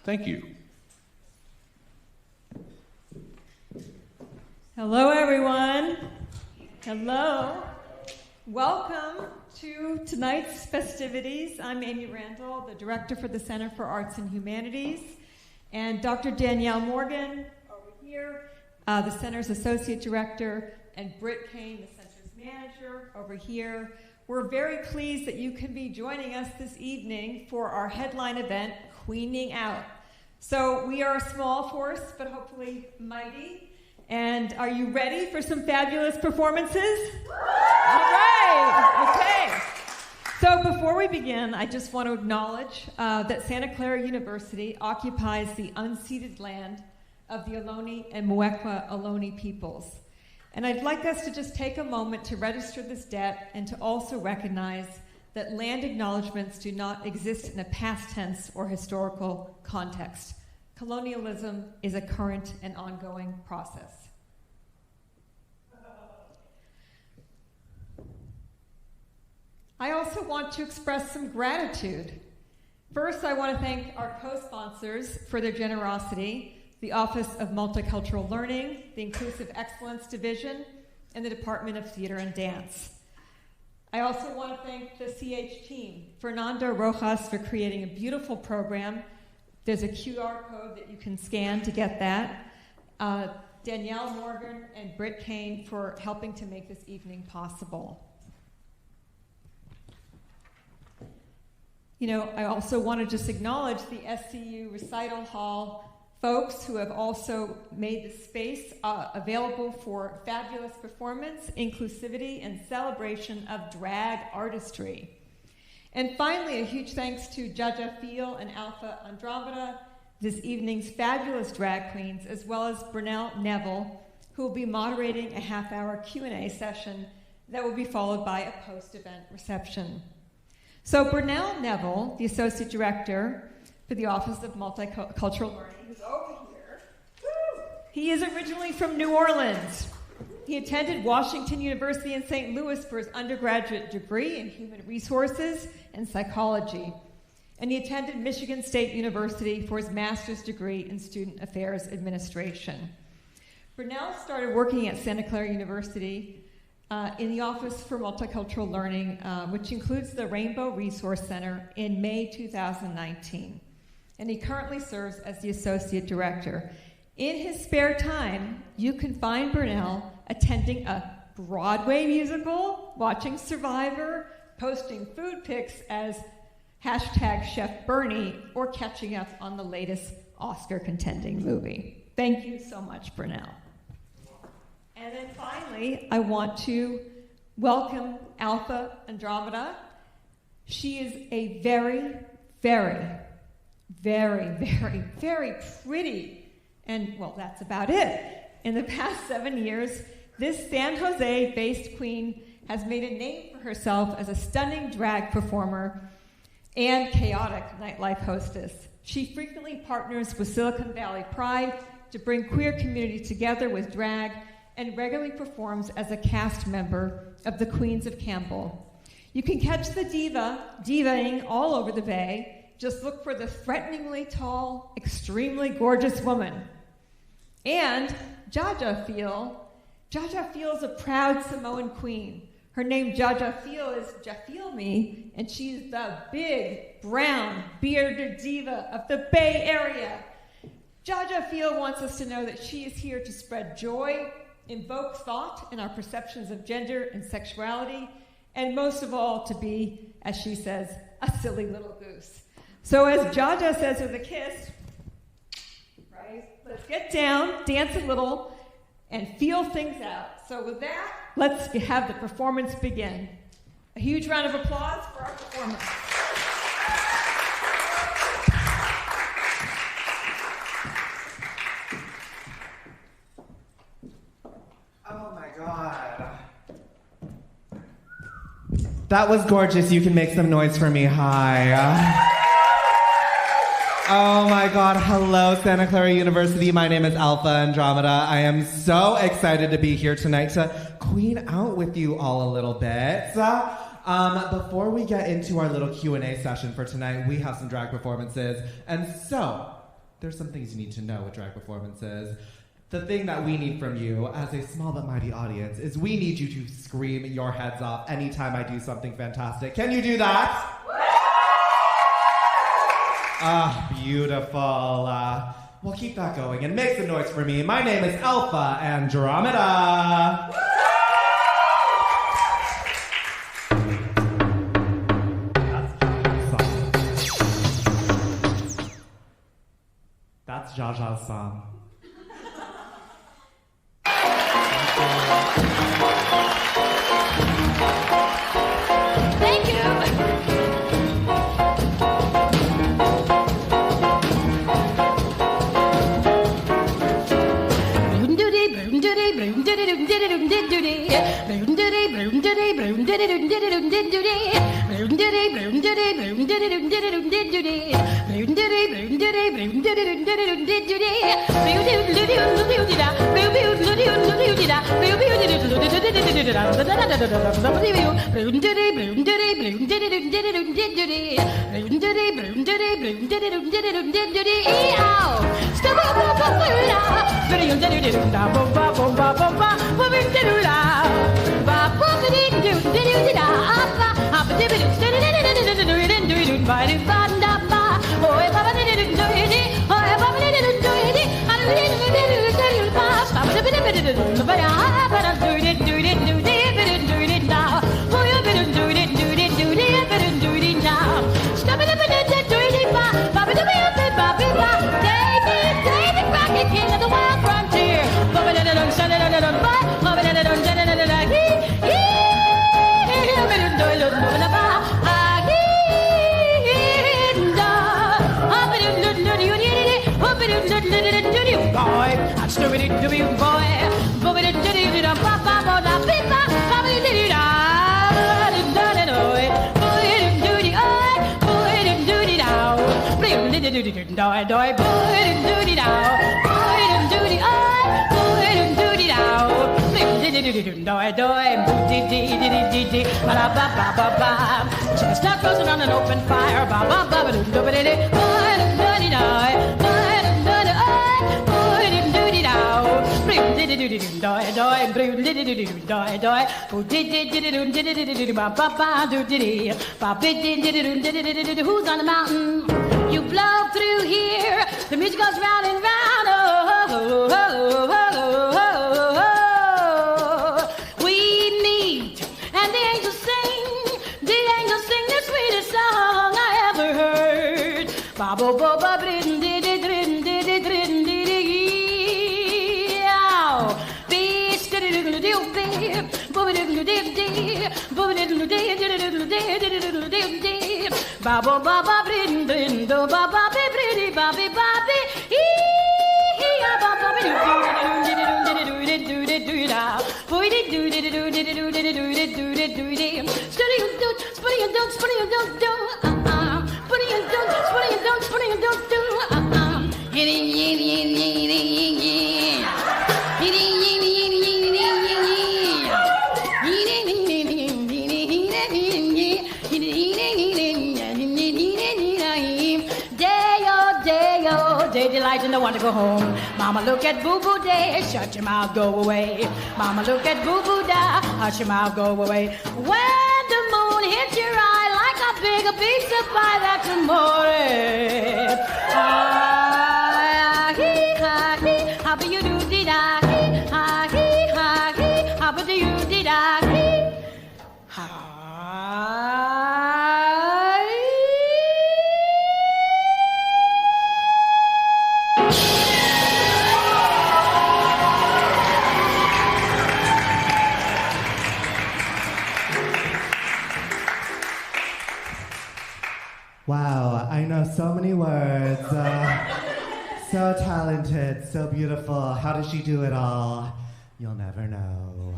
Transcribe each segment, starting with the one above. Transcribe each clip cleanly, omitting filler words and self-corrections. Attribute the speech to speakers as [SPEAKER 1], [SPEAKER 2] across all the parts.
[SPEAKER 1] Thank you.
[SPEAKER 2] Hello, everyone. Hello. Welcome to tonight's festivities. I'm Amy Randall, the director for the Center for Arts and Humanities, and Dr. Danielle Morgan over here, the center's associate director, and Britt Kane, the center's manager, over here. We're very pleased that you can be joining us this evening for our headline event, Queening Out. So we are a small force, but hopefully mighty. And are you ready for some fabulous performances? All right, okay. So before we begin, I just want to acknowledge that Santa Clara University occupies the unceded land of the Ohlone and Muwekma Ohlone peoples. And I'd like us to just take a moment to register this debt and to also recognize that land acknowledgements do not exist in a past tense or historical context. Colonialism is a current and ongoing process. I also want to express some gratitude. First, I want to thank our co-sponsors for their generosity, the Office of Multicultural Learning, the Inclusive Excellence Division, and the Department of Theater and Dance. I also want to thank the CH team, Fernando Rojas for creating a beautiful program. There's a QR code that you can scan to get that. Danielle Morgan and Britt Kane for helping to make this evening possible. You know, I also want to just acknowledge the SCU Recital Hall folks who have also made the space available for fabulous performance, inclusivity, and celebration of drag artistry. And finally, a huge thanks to Jaja Feel and Alpha Andromeda, this evening's fabulous drag queens, as well as Bernell Nevil, who will be moderating a half-hour Q&A session that will be followed by a post-event reception. So Bernell Nevil, the Associate Director for the Office of Multicultural Learning, who's over here, he is originally from New Orleans. He attended Washington University in St. Louis for his undergraduate degree in human resources and psychology. And he attended Michigan State University for his master's degree in student affairs administration. Bernell started working at Santa Clara University in the Office for Multicultural Learning, which includes the Rainbow Resource Center, in May 2019. And he currently serves as the Associate Director. In his spare time, you can find Bernell attending a Broadway musical, watching Survivor, posting food pics as #Chef Bernie, or catching up on the latest Oscar-contending movie. Thank you so much, Bernell. And then finally, I want to welcome Alpha Andromeda. She is a very, very, very, very, very pretty, and well, that's about it. In the past 7 years, this San Jose-based queen has made a name for herself as a stunning drag performer and chaotic nightlife hostess. She frequently partners with Silicon Valley Pride to bring queer community together with drag, and regularly performs as a cast member of the Queens of Campbell. You can catch the divaing all over the Bay. Just look for the threateningly tall, extremely gorgeous woman. And Jaja Feel is a proud Samoan queen. Her name Jaja Feel is Jafilmi, and she's the big, brown, bearded diva of the Bay Area. Jaja Feel wants us to know that she is here to spread joy, invoke thought in our perceptions of gender and sexuality, and most of all, to be, as she says, a silly little goose. So as Jaja says with a kiss, right, let's get down, dance a little, and feel things out. So with that, let's have the performance begin. A huge round of applause for our performance.
[SPEAKER 3] That was gorgeous. You can make some noise for me. Hi. Oh my God. Hello, Santa Clara University. My name is Alpha Andromeda. I am so excited to be here tonight to queen out with you all a little bit. Before we get into our little Q&A session for tonight, we have some drag performances. And so, there's some things you need to know with drag performances. The thing that we need from you as a small but mighty audience is we need you to scream your heads off anytime I do something fantastic. Can you do that? Ah, beautiful. Well, keep that going and make some noise for me. My name is Alpha Andromeda. That's Jaja's song.
[SPEAKER 1] Thank you. Chestnut roasting on an open fire. Who's on the mountain? You blow through here. The music goes round and round. Oh, oh, oh, oh, oh, oh. We meet and the angels sing. The angels sing the sweetest song I ever heard. Ba bo bo ba brin di di drin di di drin di di. Be steady do do be. Bo do do di. Bo do do di. Ba bo ba ba brin brin do ba ba be brin ba be ba be. Ee ya ba ba be do do do do do da. Boy do do do do do do do do do do do. Study do, study do, study do do. Study do, study do, study do do. Day delight and I want to go home. Mama, look at Boo Boo Day, shut your mouth, go away. Mama, look at Boo Boo Da, hush your mouth, go away. When the moon hits your eye like a big pizza pie, that's amore. Ah, hee, ha, hee, how do you do, dee, da, hee, ha, hee, ha, hee, how do you, dee, da, hee, ha.
[SPEAKER 3] Wow, I know so many words. So talented, so beautiful. How does she do it all? You'll never know.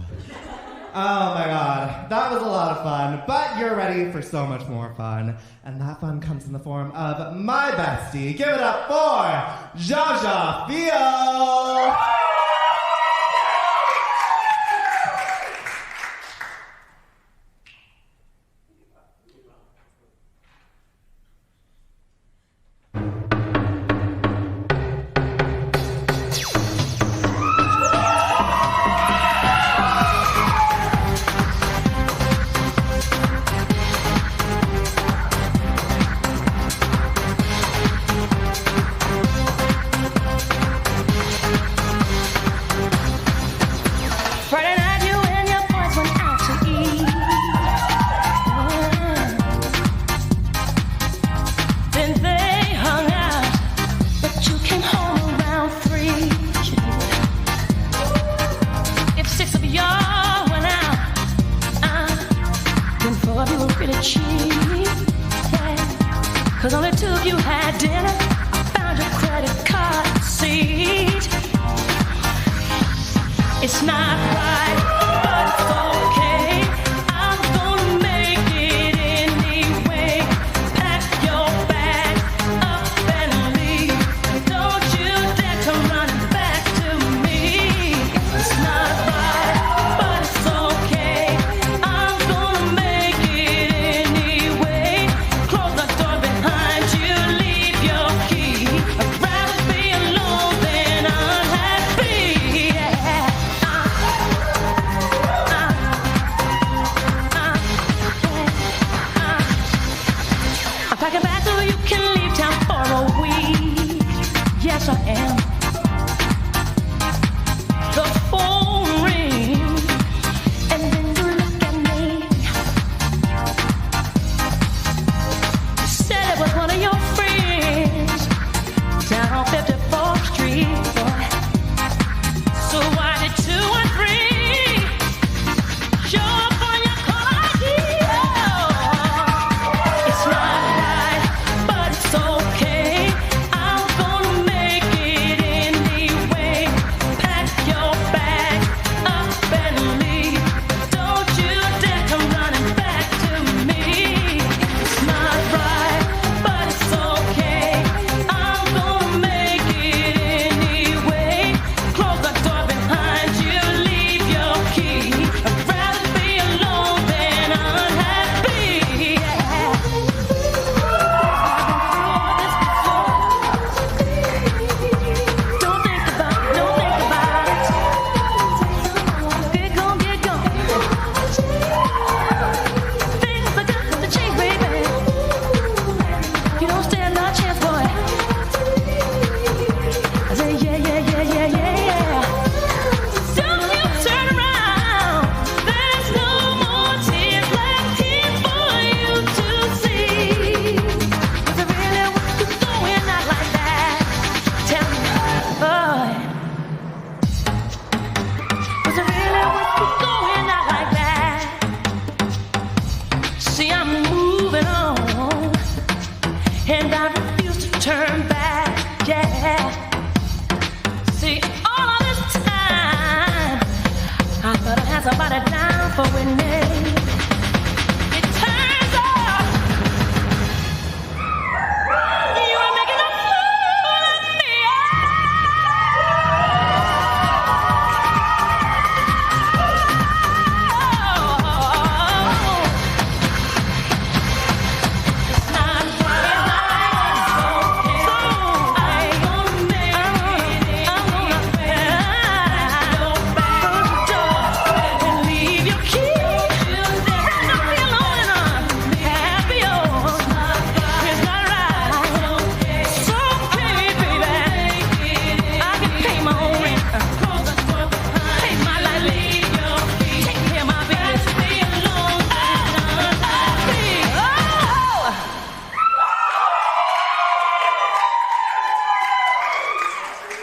[SPEAKER 3] Oh my god, that was a lot of fun, but you're ready for so much more fun. And that fun comes in the form of my bestie. Give it up for Jaja Fio!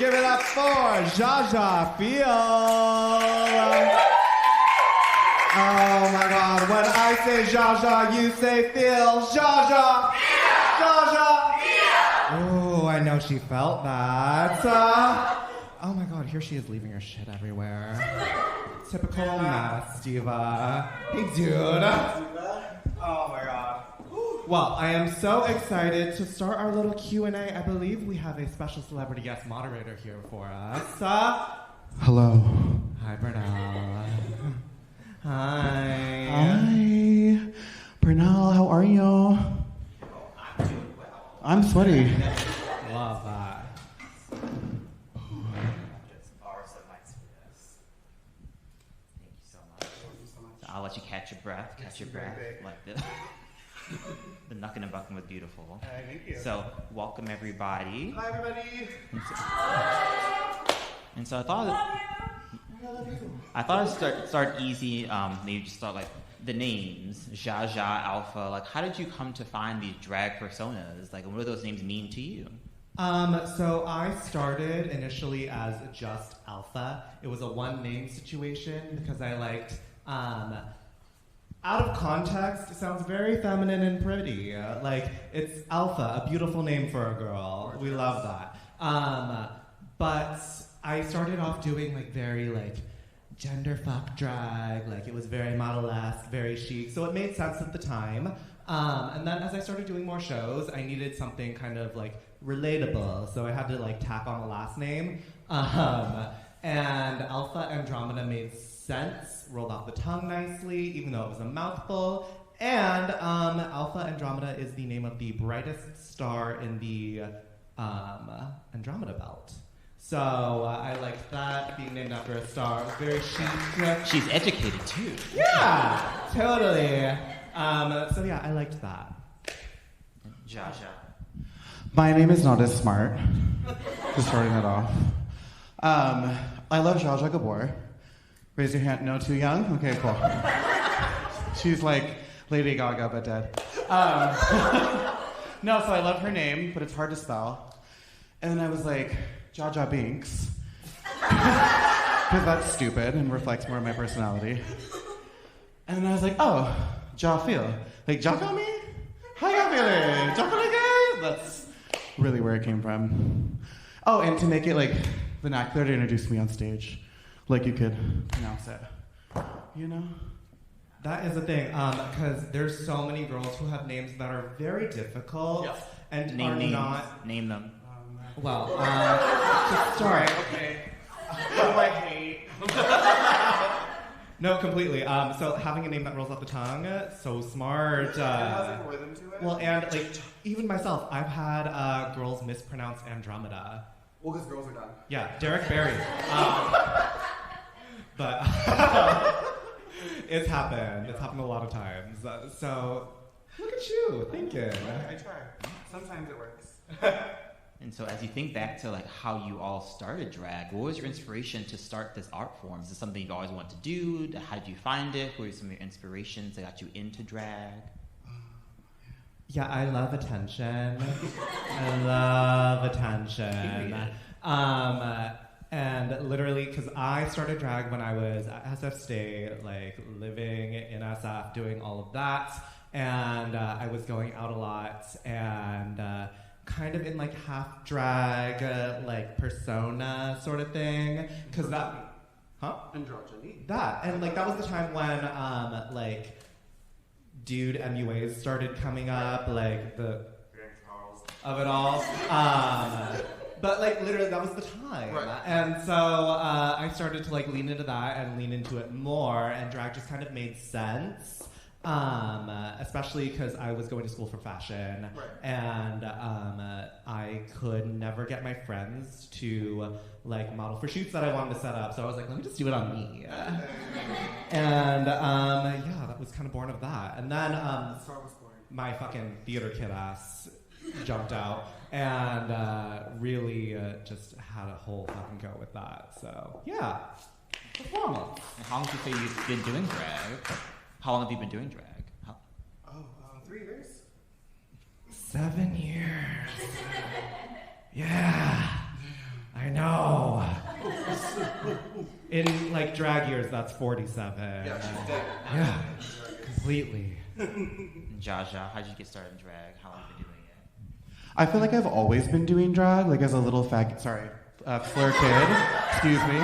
[SPEAKER 3] Give it up for Jaja Feel. Oh my God, when I say Jaja, you say Feel. Jaja! Jaja! Oh, I know she felt that. Oh my God, here she is leaving her shit everywhere. Typical mess diva. Hey, dude. Oh my God. Well, I am so excited to start our little Q&A. I believe we have a special celebrity guest moderator here for us.
[SPEAKER 4] Hello.
[SPEAKER 3] Hi, Bernell. Hi.
[SPEAKER 4] Hi. Bernell, how are you?
[SPEAKER 3] Oh, I'm doing well.
[SPEAKER 4] I'm sweaty.
[SPEAKER 3] Love that.
[SPEAKER 5] Just borrow some mics for this. Thank you so much. So I'll let you catch your breath. Like this. The knucking and bucking was beautiful.
[SPEAKER 4] Thank you.
[SPEAKER 5] So welcome everybody.
[SPEAKER 4] Hi, everybody.
[SPEAKER 5] And so I thought I'd start easy. Maybe just start like the names, Jaja, Alpha. Like, how did you come to find these drag personas? Like, what do those names mean to you?
[SPEAKER 3] So I started initially as just Alpha. It was a one-name situation because I liked, out of context, it sounds very feminine and pretty. Like, it's Alpha, a beautiful name for a girl. We love that. But I started off doing like very like gender fuck drag. Like, it was very model-esque, very chic. So it made sense at the time. And then as I started doing more shows, I needed something kind of like relatable. So I had to like tack on a last name. And Alpha Andromeda made sense, rolled off the tongue nicely, even though it was a mouthful. And Alpha Andromeda is the name of the brightest star in the Andromeda belt. So I liked that, being named after a star. It was very chic.
[SPEAKER 5] She's educated too.
[SPEAKER 3] Yeah, totally. So yeah, I liked that.
[SPEAKER 5] Jaja.
[SPEAKER 4] My name is not as smart. Just starting it off. I love Jaja Gabor. Raise your hand. No, too young? Okay, cool. She's like Lady Gaga, but dead. No, so I love her name, but it's hard to spell. And then I was like, Jaja Binks. Because that's stupid and reflects more of my personality. And then I was like, oh, Ja Feel. Like, Ja Feel me? How y'all feeling? Ja Feel guys? That's really where it came from. Oh, and to make it like vernacular, to introduce me on stage. Like you could pronounce it. You know?
[SPEAKER 3] That is the thing, because there's so many girls who have names that are very difficult and
[SPEAKER 5] Name
[SPEAKER 3] are
[SPEAKER 5] names.
[SPEAKER 3] not.
[SPEAKER 5] Name them.
[SPEAKER 3] Well, to start.
[SPEAKER 4] Okay. Oh, I hate.
[SPEAKER 3] No, completely. So having a name that rolls off the tongue, so smart.
[SPEAKER 4] It has like rhythm to it.
[SPEAKER 3] Well, and like even myself, I've had girls mispronounce Andromeda.
[SPEAKER 4] Well, because girls are done.
[SPEAKER 3] Yeah, Derek Barry. But it's happened. It's happened a lot of times. So look at you thinking.
[SPEAKER 4] I try. Sometimes it works.
[SPEAKER 5] And so as you think back to like how you all started drag, what was your inspiration to start this art form? Is this something you always wanted to do? How did you find it? What were some of your inspirations that got you into drag?
[SPEAKER 3] Yeah, I love attention. I love attention. And literally, because I started drag when I was at SF State, like living in SF, doing all of that. And I was going out a lot and kind of in like half drag, like persona sort of thing. Because that,
[SPEAKER 4] Androgyny.
[SPEAKER 3] that. And like that was the time when like dude MUAs started coming up, like the of it all. But like literally that was the time.
[SPEAKER 4] Right.
[SPEAKER 3] And so I started to like lean into that and lean into it more, and drag just kind of made sense. Especially because I was going to school for fashion,
[SPEAKER 4] Right.
[SPEAKER 3] and I could never get my friends to like model for shoots that I wanted to set up. So I was like, let me just do it on me. And yeah, that was kind of born of that. And then
[SPEAKER 4] Star was born.
[SPEAKER 3] my fucking theater kid ass jumped out and really just had a whole fucking go with that. So yeah, performance.
[SPEAKER 5] And how long do you say you've been doing drag? How long have you been doing drag?
[SPEAKER 4] 3 years?
[SPEAKER 3] 7 years. Yeah, I know. In like drag years, that's 47.
[SPEAKER 4] Yeah, she's dead.
[SPEAKER 3] Yeah, completely.
[SPEAKER 5] Jaja, how did you get started in drag? How long have you been doing it?
[SPEAKER 4] I feel like I've always been doing drag, like as a little fleur kid. Excuse me.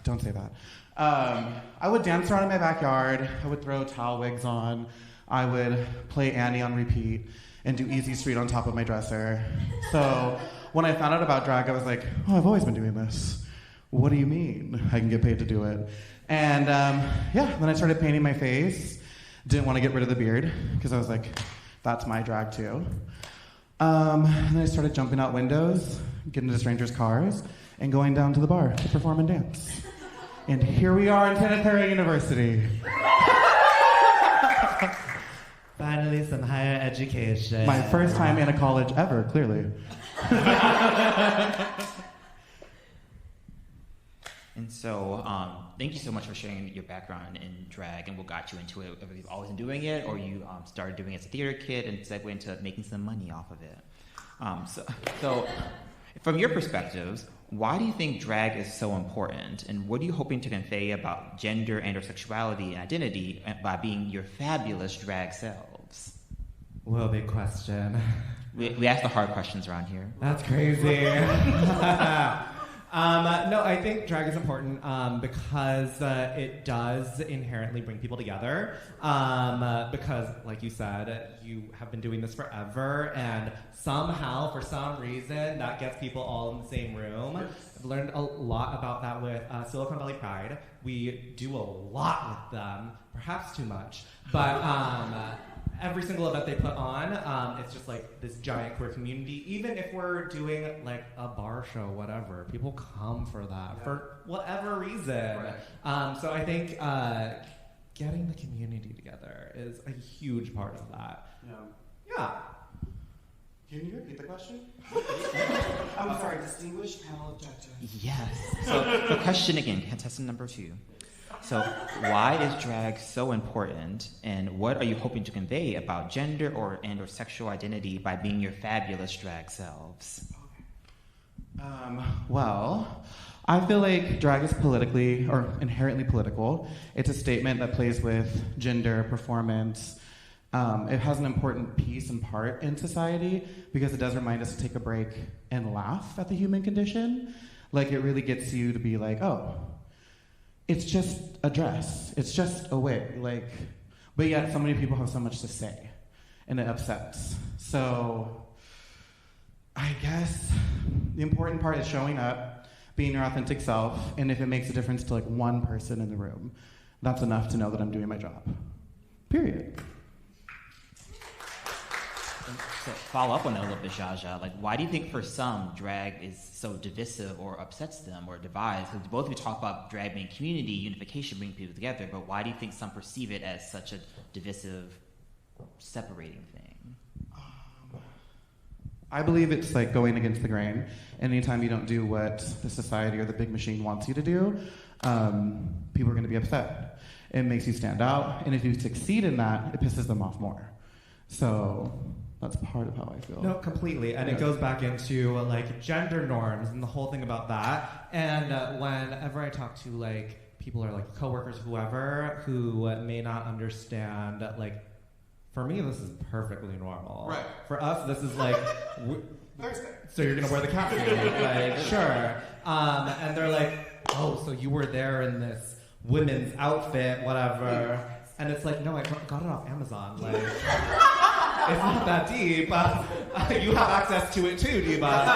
[SPEAKER 4] Don't say that. I would dance around in my backyard. I would throw towel wigs on. I would play Annie on repeat and do Easy Street on top of my dresser. So when I found out about drag, I was like, oh, I've always been doing this. What do you mean I can get paid to do it? And then I started painting my face. Didn't want to get rid of the beard because I was like, that's my drag too. And then I started jumping out windows, getting into strangers' cars, and going down to the bar to perform and dance. And here we are in Santa Clara University.
[SPEAKER 3] Finally, some higher education.
[SPEAKER 4] My first time in a college ever, clearly.
[SPEAKER 5] And so, thank you so much for sharing your background in drag and what got you into it. Whether you've always been doing it or you started doing it as a theater kid and segued into making some money off of it. So, from your perspectives, why do you think drag is so important? And what are you hoping to convey about gender and or sexuality and identity by being your fabulous drag selves?
[SPEAKER 3] Whoa, big question.
[SPEAKER 5] We ask the hard questions around here.
[SPEAKER 3] That's crazy. No, I think drag is important because it does inherently bring people together. Because, like you said, you have been doing this forever, and somehow, for some reason, that gets people all in the same room. I've learned a lot about that with Silicon Valley Pride. We do a lot with them, perhaps too much, but every single event they put on, it's just like this giant queer community. Even if we're doing like a bar show, whatever, people come for that for whatever reason. Right. So I think getting the community together is a huge part of that. Yeah.
[SPEAKER 4] Can you repeat the question?
[SPEAKER 6] I'm sorry, distinguished panel objector.
[SPEAKER 5] Yes. So the question again, contestant number 2. So why is drag so important, and what are you hoping to convey about gender or sexual identity by being your fabulous drag selves?
[SPEAKER 4] Well, I feel like drag is politically or inherently political. It's a statement that plays with gender, performance. It has an important piece and part in society because it does remind us to take a break and laugh at the human condition. Like, it really gets you to be like, oh, it's just a dress. It's just a wig. Like, but yet so many people have so much to say, and it upsets. So I guess the important part is showing up, being your authentic self, and if it makes a difference to like one person in the room, that's enough to know that I'm doing my job. Period.
[SPEAKER 5] So follow up on that a little bit, Jaja. Like, why do you think for some drag is so divisive or upsets them or divides? Because both of you talk about drag being community, unification, bringing people together, but why do you think some perceive it as such a divisive, separating thing?
[SPEAKER 4] I believe it's like going against the grain. Anytime you don't do what the society or the big machine wants you to do, people are going to be upset. It makes you stand out, and if you succeed in that, it pisses them off more. So that's part of how I feel.
[SPEAKER 3] No, completely. And it goes back into like gender norms and the whole thing about that. And whenever I talk to like people or like coworkers, whoever, who may not understand, like, for me, this is perfectly normal.
[SPEAKER 4] Right.
[SPEAKER 3] For us, this is like,
[SPEAKER 4] Thursday.
[SPEAKER 3] so you're gonna wear the catsuit, like, sure. And they're like, oh, so you were there in this women's outfit, whatever. And it's like, no, I got it off Amazon. Like, it's not that deep. You have access to it too, Diva.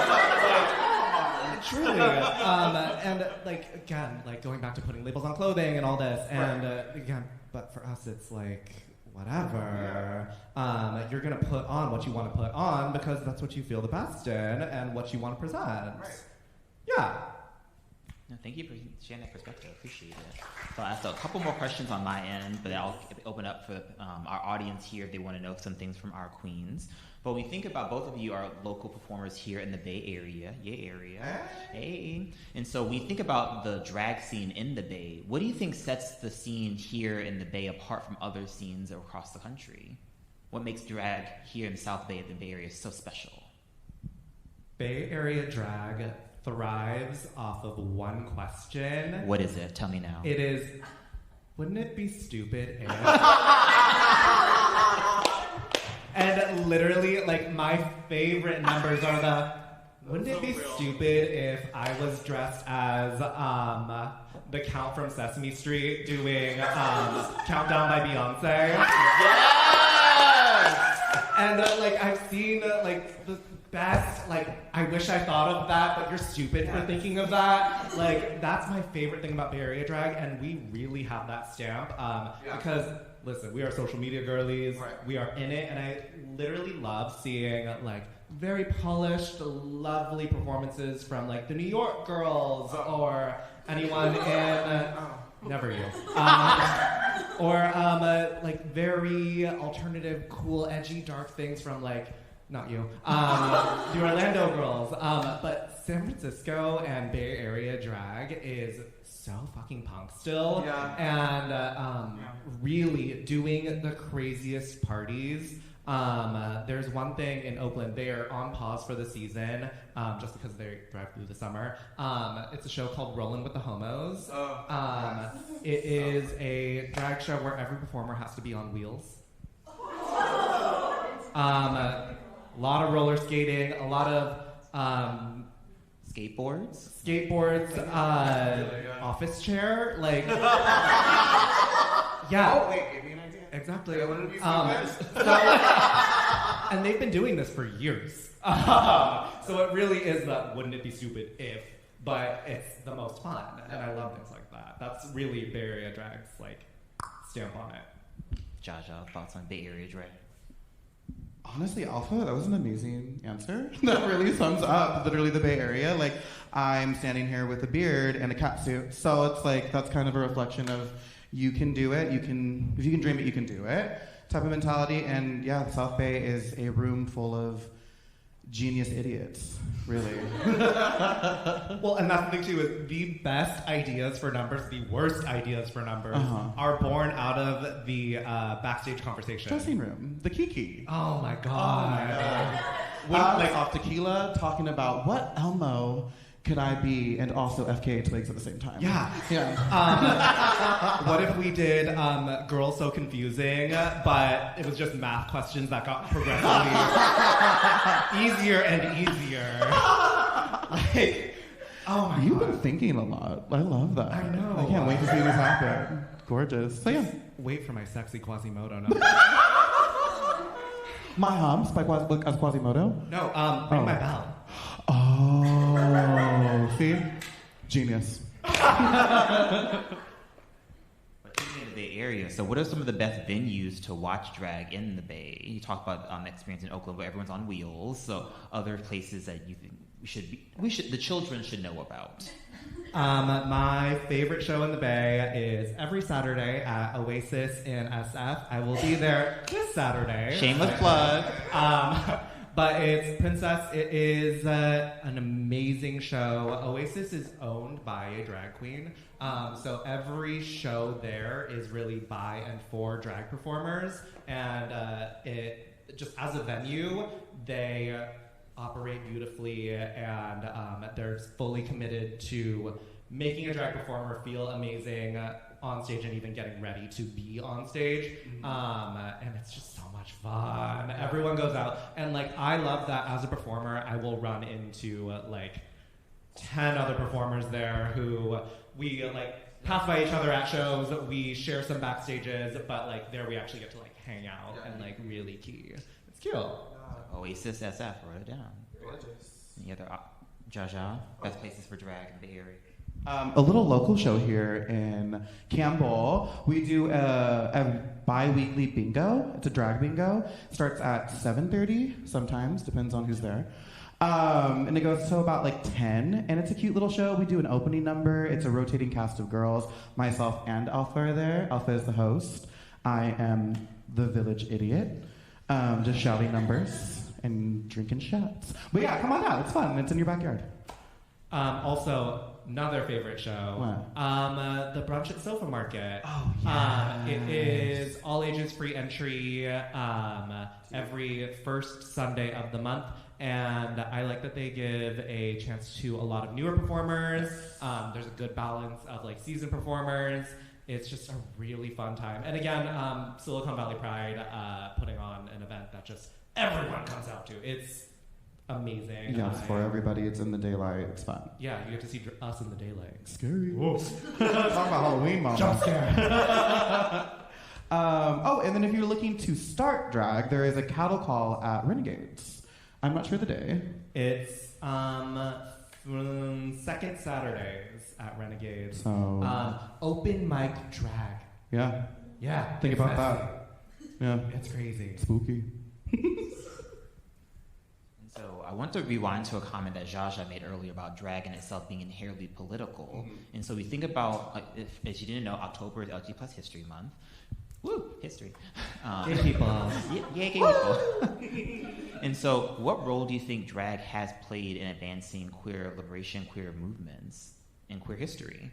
[SPEAKER 3] Truly. And like, again, like going back to putting labels on clothing and all this. And again, but for us, it's like, whatever. You're going to put on what you want to put on because that's what you feel the best in and what you want to present.
[SPEAKER 4] Right.
[SPEAKER 5] Yeah. No, thank you for sharing that perspective. I appreciate it. So I'll ask a couple more questions on my end, but I'll open up for our audience here if they want to know some things from our queens. But when we think about, both of you are local performers here in the Bay Area. Yay, area. Hey. And so we think about the drag scene in the Bay. What do you think sets the scene here in the Bay apart from other scenes across the country? What makes drag here in the South Bay of the Bay Area so special?
[SPEAKER 3] Bay Area drag thrives off of one question.
[SPEAKER 5] What is it? Tell me now.
[SPEAKER 3] It is, wouldn't it be stupid if... And literally, like, my favorite numbers are the, wouldn't it be stupid if I was dressed as the Count from Sesame Street doing Countdown by Beyonce?
[SPEAKER 5] Yes!
[SPEAKER 3] And like, I've seen like the best, like, I wish I thought of that, but you're stupid for thinking of that. Like, that's my favorite thing about Bay Area drag, and we really have that stamp because, listen, we are social media girlies, we are in it, and I literally love seeing like very polished, lovely performances from like the New York girls or anyone in never you or like very alternative, cool, edgy, dark things from like not you the Orlando girls, but San Francisco and Bay Area drag is so fucking punk still, and really doing the craziest parties. There's one thing in Oakland, they are on pause for the season, just because they drive through the summer. It's a show called Rollin' with the Homos. It is a drag show where every performer has to be on wheels. A lot of roller skating, a lot of
[SPEAKER 5] Skateboards,
[SPEAKER 3] office chair, like
[SPEAKER 4] Oh, wait, give me an idea.
[SPEAKER 3] exactly.
[SPEAKER 4] Wouldn't it be
[SPEAKER 3] And they've been doing this for years. So it really is that wouldn't it be stupid if, but it's the most fun, and I love things like that. That's really Bay Area drag's like stamp on it.
[SPEAKER 5] Jaja, thoughts on Bay Area drag?
[SPEAKER 4] Honestly, Alpha, that was an amazing answer. That really sums up literally the Bay Area. Like, I'm standing here with a beard and a catsuit, so it's like that's kind of a reflection of you can do it. You can, if you can dream it, you can do it. Type of mentality, and yeah, the South Bay is a room full of genius idiots. Really.
[SPEAKER 3] Well, and that's the thing too, is the best ideas for numbers, the worst ideas for numbers, are born out of the backstage conversation.
[SPEAKER 4] Dressing room, the Kiki.
[SPEAKER 3] Oh my god.
[SPEAKER 4] Like off tequila, talking about what Elmo could I be, and also FKH legs at the same time.
[SPEAKER 3] Yeah. What if we did Girls So Confusing, but it was just math questions that got progressively easier and easier. Like, oh my
[SPEAKER 4] You've
[SPEAKER 3] god.
[SPEAKER 4] been thinking a lot. I love that.
[SPEAKER 3] I know.
[SPEAKER 4] I can't wait to see this happen. Gorgeous. So yeah.
[SPEAKER 3] Wait for my sexy Quasimodo now.
[SPEAKER 4] My humps by Quasimodo?
[SPEAKER 3] No, ring my bell.
[SPEAKER 4] Oh, see? Genius.
[SPEAKER 5] But speaking of the Bay Area, so what are some of the best venues to watch drag in the Bay? You talk about the experience in Oakland where everyone's on wheels, so other places that you think the children should know about.
[SPEAKER 3] My favorite show in the Bay is every Saturday at Oasis in SF. I will be there this Saturday.
[SPEAKER 5] Shameless plug.
[SPEAKER 3] But it's Princess. It is an amazing show. Oasis is owned by a drag queen. So every show there is really by and for drag performers. And it just as a venue, they operate beautifully, and they're fully committed to making a drag performer feel amazing on stage and even getting ready to be on stage. And it's just so much fun. Everyone goes out, and like I love that as a performer, I will run into like 10 other performers there who we like pass by each other at shows. We share some backstages, but like there we actually get to like hang out and like really key. It's cute.
[SPEAKER 5] Oasis SF, wrote it down.
[SPEAKER 6] Gorgeous.
[SPEAKER 5] Any other Jaja, best places for drag in the Bay Area?
[SPEAKER 4] A little local show here in Campbell. We do a bi-weekly bingo. It's a drag bingo. It starts at 7:30, sometimes, depends on who's there. And it goes to about like 10, and it's a cute little show. We do an opening number. It's a rotating cast of girls. Myself and Alpha are there. Alpha is the host. I am the village idiot, just shouting numbers and drinking shots. But yeah, come on out. It's fun. It's in your backyard.
[SPEAKER 3] Also, another favorite show.
[SPEAKER 4] What?
[SPEAKER 3] The brunch at Sofa Market.
[SPEAKER 4] Oh, yeah.
[SPEAKER 3] It is all ages free entry every first Sunday of the month. And I like that they give a chance to a lot of newer performers. There's a good balance of like seasoned performers. It's just a really fun time. And again, Silicon Valley Pride putting on an event that just everyone comes out to. It's amazing.
[SPEAKER 4] Yeah, it's for everybody. It's in the daylight. It's fun.
[SPEAKER 3] Yeah, you get to see us in the daylight.
[SPEAKER 4] Scary. Talk about Halloween, mama.
[SPEAKER 3] Jump scare.
[SPEAKER 4] And then if you're looking to start drag, there is a cattle call at Renegades. I'm not sure the day.
[SPEAKER 3] It's second Saturdays at Renegades.
[SPEAKER 4] So
[SPEAKER 3] open mic drag.
[SPEAKER 4] yeah,
[SPEAKER 3] Yeah,
[SPEAKER 4] think
[SPEAKER 3] it's
[SPEAKER 4] about
[SPEAKER 3] messy.
[SPEAKER 4] that. Yeah,
[SPEAKER 3] It's crazy.
[SPEAKER 4] spooky.
[SPEAKER 5] So I want to rewind to a comment that Jaja made earlier about drag in itself being inherently political. And so we think about, like, if, as you didn't know, October is LGBT plus History Month. Woo, history.
[SPEAKER 3] Gay people.
[SPEAKER 5] Yeah, gay people. And so what role do you think drag has played in advancing queer liberation, queer movements, and queer history?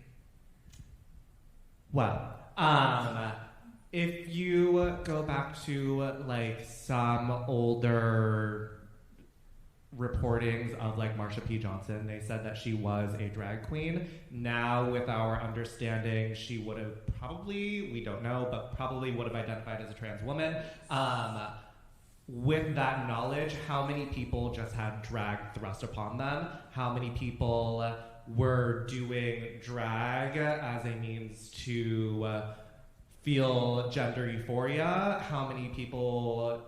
[SPEAKER 3] Well, if you go back to like some older reportings of like Marsha P. Johnson, they said that she was a drag queen. Now, with our understanding, she would have probably, we don't know, but probably would have identified as a trans woman. With that knowledge, how many people just had drag thrust upon them? How many people were doing drag as a means to feel gender euphoria? How many people,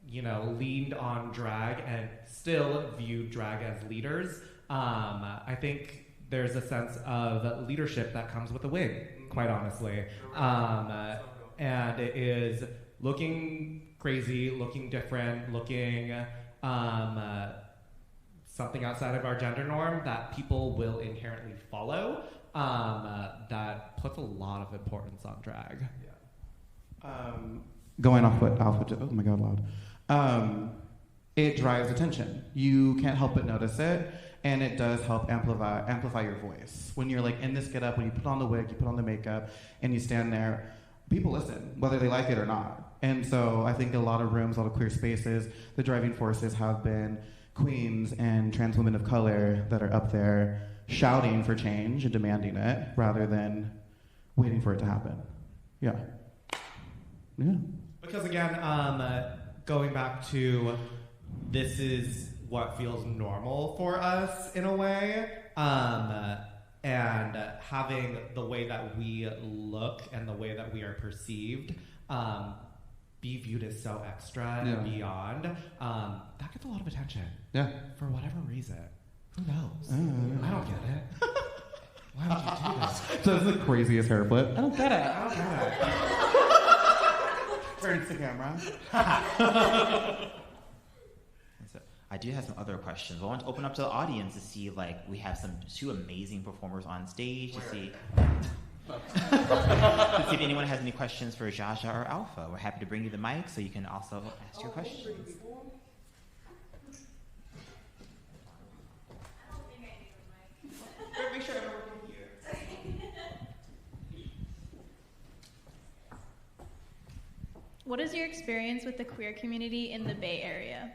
[SPEAKER 3] you know, leaned on drag and still viewed drag as leaders? I think there's a sense of leadership that comes with a wig, quite honestly. And it is looking crazy, looking different, looking something outside of our gender norm that people will inherently follow, that puts a lot of importance on drag.
[SPEAKER 4] Going off what Alpha just, oh my god, loud. It drives attention. You can't help but notice it, and it does help amplify your voice. When you're like in this get up, when you put on the wig, you put on the makeup, and you stand there, people listen, whether they like it or not. And so I think a lot of rooms, a lot of queer spaces, the driving forces have been queens and trans women of color that are up there shouting for change and demanding it rather than waiting for it to happen. Yeah. Yeah.
[SPEAKER 3] Because again, going back to this is what feels normal for us in a way, and having the way that we look and the way that we are perceived be viewed as so extra and beyond, that gets a lot of attention.
[SPEAKER 4] Yeah.
[SPEAKER 3] For whatever reason. Who knows? I don't get it. Why would you do this?
[SPEAKER 4] So this is the craziest hair flip.
[SPEAKER 3] I don't get it. I don't get it.
[SPEAKER 4] Turns the camera.
[SPEAKER 5] So I do have some other questions. I want to open up to the audience to see, like, we have two amazing performers on stage to see if anyone has any questions for Jaja or Alpha. We're happy to bring you the mic so you can also ask your questions.
[SPEAKER 3] Make sure everyone can hear.
[SPEAKER 7] What is your experience with the queer community in the Bay Area?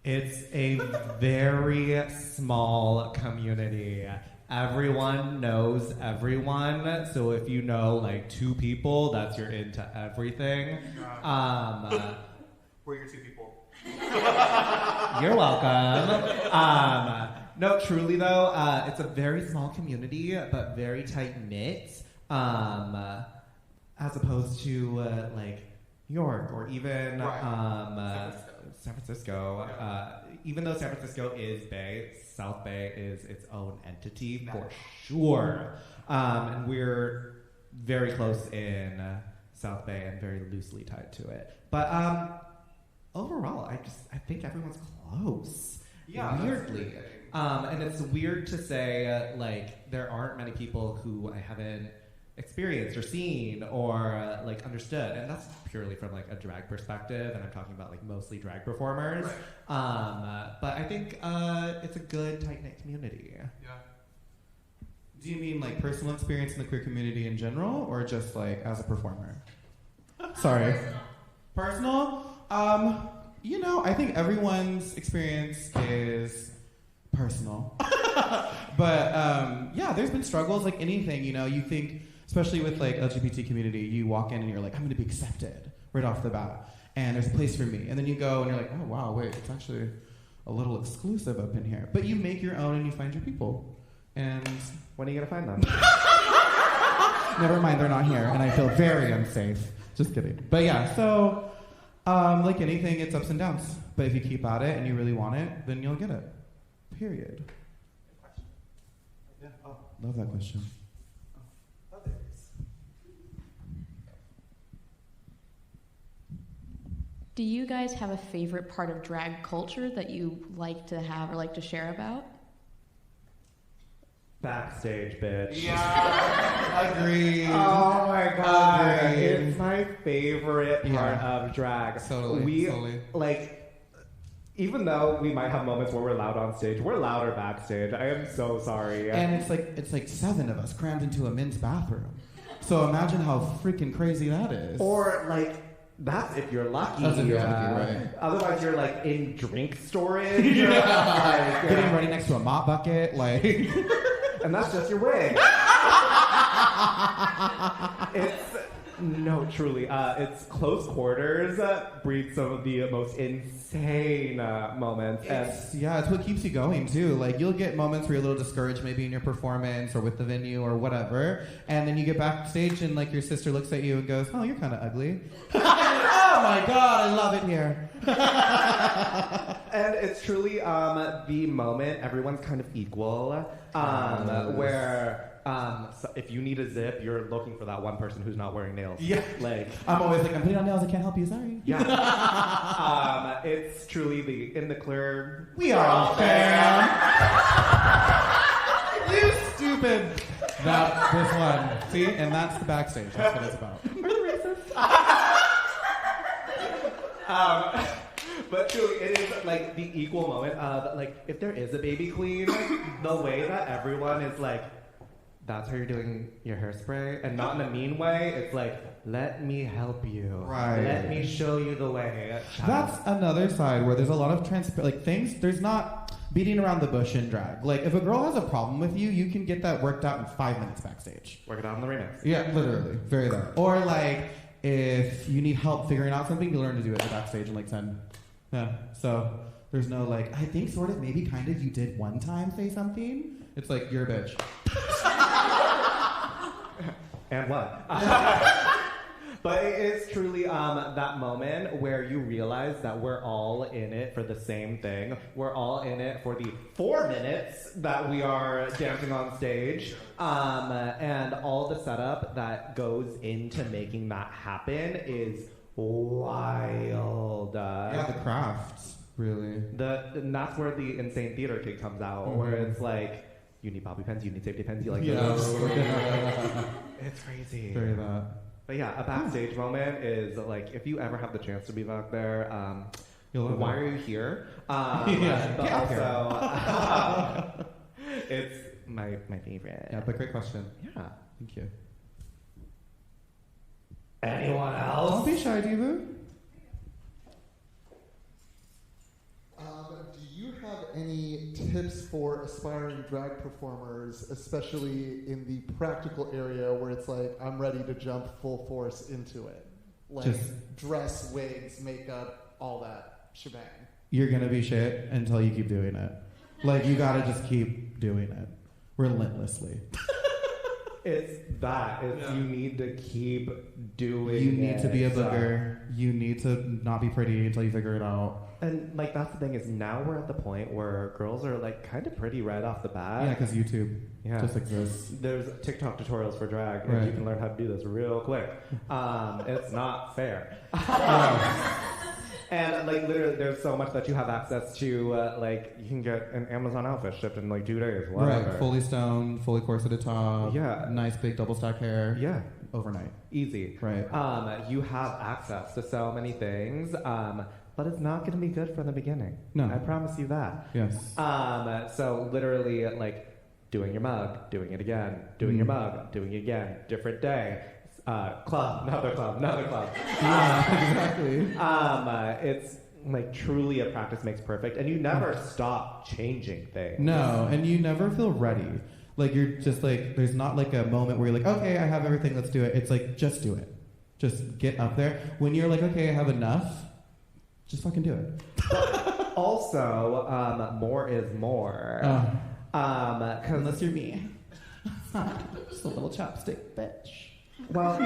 [SPEAKER 3] It's a very small community. Everyone knows everyone. So if you know like two people, that's you're into everything.
[SPEAKER 4] We're your two people.
[SPEAKER 3] You're welcome. No, truly though, it's a very small community, but very tight knit. As opposed to like New York or even San Francisco. Even though San Francisco is Bay, South Bay is its own entity for sure. And we're very close in South Bay and very loosely tied to it. But overall, I think everyone's close.
[SPEAKER 4] Yeah,
[SPEAKER 3] weirdly. And it's weird to say like there aren't many people who I haven't experienced or seen or like understood, and that's purely from like a drag perspective, and I'm talking about like mostly drag performers. But I think it's a good tight-knit community.
[SPEAKER 4] Yeah. Do you mean like personal experience in the queer community in general, or just like as a performer? Sorry. Personal? I think everyone's experience is personal. But yeah, there's been struggles like anything, you think, especially with like LGBT community, you walk in and you're like, I'm gonna be accepted right off the bat. And there's a place for me. And then you go and you're like, oh wow, wait, it's actually a little exclusive up in here. But you make your own and you find your people. And
[SPEAKER 3] when are you gonna find them?
[SPEAKER 4] Never mind, they're not here, and I feel very unsafe. Just kidding. But yeah, so like anything, it's ups and downs. But if you keep at it and you really want it, then you'll get it. Period.
[SPEAKER 6] Yeah. Oh,
[SPEAKER 4] Love that question.
[SPEAKER 6] others.
[SPEAKER 8] Do you guys have a favorite part of drag culture that you like to have or like to share about?
[SPEAKER 3] Backstage, bitch.
[SPEAKER 4] Yeah, agreed.
[SPEAKER 3] Oh my god,
[SPEAKER 4] Agreed.
[SPEAKER 3] it's my favorite part of drag.
[SPEAKER 4] Totally.
[SPEAKER 3] Like, even though we might have moments where we're loud on stage, we're louder backstage. I am so sorry.
[SPEAKER 4] And it's like 7 of us crammed into a men's bathroom. So imagine how freaking crazy that is.
[SPEAKER 3] Or like, that's if you're lucky.
[SPEAKER 4] That's if you're lucky, right.
[SPEAKER 3] Otherwise, you're like in drink storage.
[SPEAKER 4] Getting ready next to a mop bucket, like.
[SPEAKER 3] And that's just your wig. Truly. It's close quarters breeds some of the most insane moments.
[SPEAKER 4] It's what keeps you going too. Like you'll get moments where you're a little discouraged, maybe in your performance or with the venue or whatever, and then you get backstage and like your sister looks at you and goes, "Oh, you're kind of ugly." Oh my god, I love it here.
[SPEAKER 3] And it's truly the moment everyone's kind of equal, where. So if you need a zip, you're looking for that one person who's not wearing nails.
[SPEAKER 4] Yeah.
[SPEAKER 3] Like
[SPEAKER 4] I'm always like, I'm putting on nails, I can't help you, sorry.
[SPEAKER 3] Yeah. It's truly in the clear.
[SPEAKER 4] We are all fam. You stupid. This one. See? And that's the backstage. That's what it's about.
[SPEAKER 3] Are you racist? But truly, it is like the equal moment of like, if there is a baby queen, the way that everyone is like, that's how you're doing your hairspray, and not in a mean way. It's like, let me help you.
[SPEAKER 4] Right.
[SPEAKER 3] Let me show you the way.
[SPEAKER 4] That's another side where there's a lot of things. There's not beating around the bush in drag. Like, if a girl has a problem with you, you can get that worked out in 5 minutes backstage.
[SPEAKER 3] Work it out in the remix.
[SPEAKER 4] Yeah, literally. Very there. Or like, if you need help figuring out something, you learn to do it backstage in like 10. Yeah. So there's no like, I think sort of maybe kind of you did one time say something. It's like, you're a bitch.
[SPEAKER 3] And what? But it is truly that moment where you realize that we're all in it for the same thing. We're all in it for the 4 minutes that we are dancing on stage. And all the setup that goes into making that happen is wild.
[SPEAKER 4] Yeah, the craft, really.
[SPEAKER 3] And that's where the insane theater kid comes out, where it's like, you need bobby pins, you need safety pins, you like It's crazy.
[SPEAKER 4] Very that.
[SPEAKER 3] But yeah, a backstage moment is like, if you ever have the chance to be back there, why are you here? But also, it's my favorite.
[SPEAKER 4] Yeah, but great question.
[SPEAKER 3] Yeah.
[SPEAKER 4] Thank you.
[SPEAKER 3] Anyone else?
[SPEAKER 4] Don't be shy, Diva.
[SPEAKER 9] Do you have any tips for aspiring drag performers, especially in the practical area where it's like, I'm ready to jump full force into it? Like dress, wigs, makeup, all that shebang.
[SPEAKER 4] You're gonna be shit until you keep doing it. Like, you gotta just keep doing it. Relentlessly.
[SPEAKER 3] It's that. You need to keep doing it.
[SPEAKER 4] You need to be a booger. You need to not be pretty until you figure it out.
[SPEAKER 3] And like, that's the thing, is now we're at the point where girls are like kind of pretty right off the bat.
[SPEAKER 4] Yeah, because YouTube just exists.
[SPEAKER 3] There's TikTok tutorials for drag,
[SPEAKER 4] right.
[SPEAKER 3] And you can learn how to do this real quick. It's not fair. And like, literally, there's so much that you have access to. Like, you can get an Amazon outfit shipped in like 2 days. Whatever.
[SPEAKER 4] Right, fully stoned, fully corseted top.
[SPEAKER 3] Yeah.
[SPEAKER 4] Nice big double stack hair.
[SPEAKER 3] Yeah.
[SPEAKER 4] Overnight.
[SPEAKER 3] Easy.
[SPEAKER 4] Right.
[SPEAKER 3] You have access to so many things. But it's not going to be good from the beginning.
[SPEAKER 4] No.
[SPEAKER 3] I promise you that.
[SPEAKER 4] Yes.
[SPEAKER 3] So literally, like, doing your mug, doing it again, doing your mug, doing it again, different day, club, another club, another club.
[SPEAKER 4] Yeah, exactly.
[SPEAKER 3] It's
[SPEAKER 10] like truly a practice makes perfect, and you never stop changing things.
[SPEAKER 3] No, and you never feel ready. Like you're just like, there's not like a moment where you're like, okay, I have everything, let's do it. It's like, just do it. Just get up there. When you're like, okay, I have enough, just fucking do it.
[SPEAKER 10] Also, more is more.
[SPEAKER 3] Unless you're me. Just a little chopstick bitch.
[SPEAKER 10] Well,